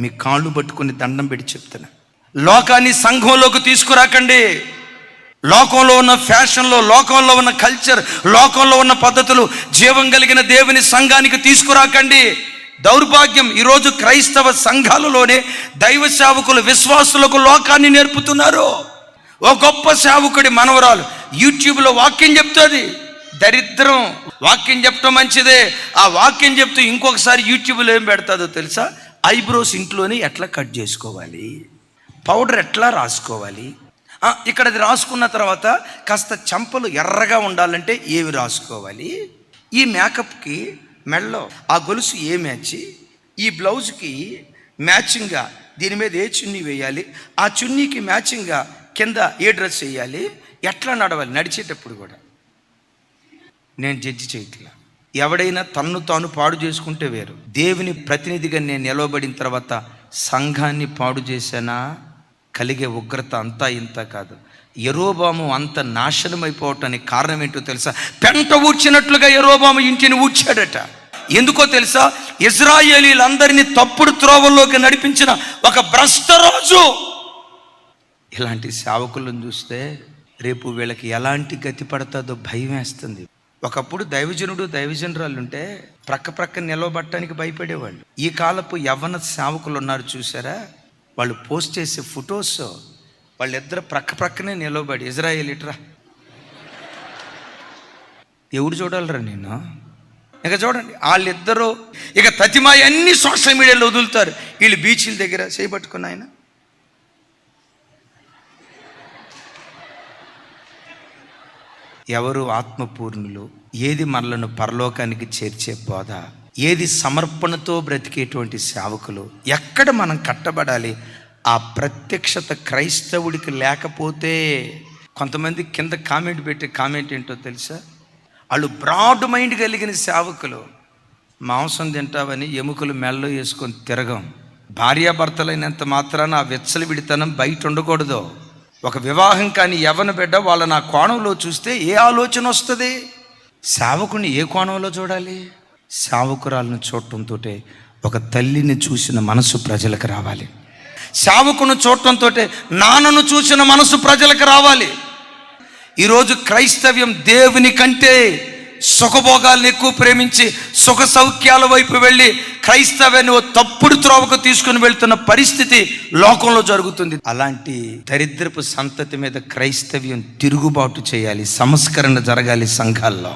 మీ కాళ్ళు పట్టుకుని దండం పెట్టి చెప్తున్నా, లోకాన్ని సంఘంలోకి తీసుకురాకండి. లోకంలో ఉన్న ఫ్యాషన్లో, లోకంలో ఉన్న కల్చర్, లోకంలో ఉన్న పద్ధతులు జీవం కలిగిన దేవుని సంఘానికి తీసుకురాకండి. దౌర్భాగ్యం, ఈరోజు క్రైస్తవ సంఘాలలోనే దైవ సేవకులు విశ్వాసులకు లోకాన్ని నేర్పుతున్నారు. ఓ గొప్ప సేవకుడి మనవరాలు యూట్యూబ్లో వాక్యం చెప్తుంది. దరిద్రం. వాక్యం చెప్పడం మంచిదే, ఆ వాక్యం చెప్తూ ఇంకొకసారి యూట్యూబ్లో ఏం పెడతాదో తెలుసా? ఐబ్రోస్ ఇంట్లోనే ఎట్లా కట్ చేసుకోవాలి, పౌడర్ ఎట్లా రాసుకోవాలి, ఇక్కడ అది రాసుకున్న తర్వాత కాస్త చెంపలు ఎర్రగా ఉండాలంటే ఏవి రాసుకోవాలి, ఈ మేకప్కి మెడలో ఆ గొలుసు ఏ మ్యాచ్, ఈ బ్లౌజ్కి మ్యాచింగ్గా దీని మీద ఏ చున్నీ వేయాలి, ఆ చున్నీకి మ్యాచింగ్గా కింద ఏ డ్రెస్ వేయాలి, ఎట్లా నడవాలి. నడిచేటప్పుడు కూడా నేను జడ్జి చేయట్లా. ఎవడైనా తన్ను తాను పాడు చేసుకుంటే వేరు. దేవుని ప్రతినిధిగా నేను నిలవబడిన తర్వాత సంఘాన్ని పాడు చేశానా, కలిగే ఉగ్రత అంతా ఇంత కాదు. యెరోబాము అంత నాశనం అయిపోవటానికి కారణం ఏంటో తెలుసా? పెంట ఊడ్చినట్లుగా యెరోబాము ఇంటిని ఊడ్చాడట. ఎందుకో తెలుసా? ఇశ్రాయేలీలందరినీ తప్పుడు త్రోవల్లోకి నడిపించిన ఒక భ్రష్టరాజు. ఇలాంటి సేవకులను చూస్తే రేపు వీళ్ళకి ఎలాంటి గతి పడుతుందో భయం వేస్తుంది. ఒకప్పుడు దైవజనుడు దైవజనురాలు ఉంటే ప్రక్క నిలవబట్టడానికి భయపడేవాళ్ళు. ఈ కాలపు యవ్వన సేవకులు ఉన్నారు చూసారా, వాళ్ళు పోస్ట్ చేసే ఫొటోస్ వాళ్ళిద్దరు ప్రక్కనే నిలవబడి, ఇజ్రాయేలీట్రా ఎవడు చూడాలరా నేను, ఇక చూడండి వాళ్ళిద్దరూ ఇక తతిమాయి అన్ని సోషల్ మీడియాలో వదులుతారు. వీళ్ళు బీచ్ల దగ్గర చేయబట్టుకున్న ఆయన ఎవరు ఆత్మపూర్ణులు, ఏది మనలను పరలోకానికి చేర్చే బోధ, ఏది సమర్పణతో బ్రతికేటువంటి సేవకులు, ఎక్కడ మనం కట్టబడాలి, ఆ ప్రత్యక్షత క్రైస్తవుడికి లేకపోతే. కొంతమంది కింద కామెంట్ పెట్టే కామెంట్ ఏంటో తెలుసా? వాళ్ళు బ్రాడ్ మైండ్ కలిగిన సేవకులు. మాంసం తింటావని ఎముకలు మెల్లో వేసుకొని తిరగం. భార్యాభర్తలైనంత మాత్రాన ఆ విచ్చలవిడితనం బయట ఉండకూడదు. ఒక వివాహం కాని యవ్వన బిడ్డ వాళ్ళని ఆ కోణంలో చూస్తే ఏ ఆలోచన వస్తుంది? సేవకుని ఏ కోణంలో చూడాలి? సేవకురాలను చూడటంతో ఒక తల్లిని చూసిన మనసు ప్రజలకు రావాలి. సేవకును చూడటంతో నాన్నను చూసిన మనసు ప్రజలకు రావాలి. ఈరోజు క్రైస్తవ్యం దేవుని కంటే సుఖభోగాలను ఎక్కువ ప్రేమించి సుఖ సౌఖ్యాల వైపు వెళ్ళి క్రైస్తవ్యాన్ని ఓ తప్పుడు త్రోవకు తీసుకుని వెళ్తున్న పరిస్థితి లోకంలో జరుగుతుంది. అలాంటి దరిద్రపు సంతతి మీద క్రైస్తవ్యం తిరుగుబాటు చేయాలి, సంస్కరణ జరగాలి సంఘాల్లో.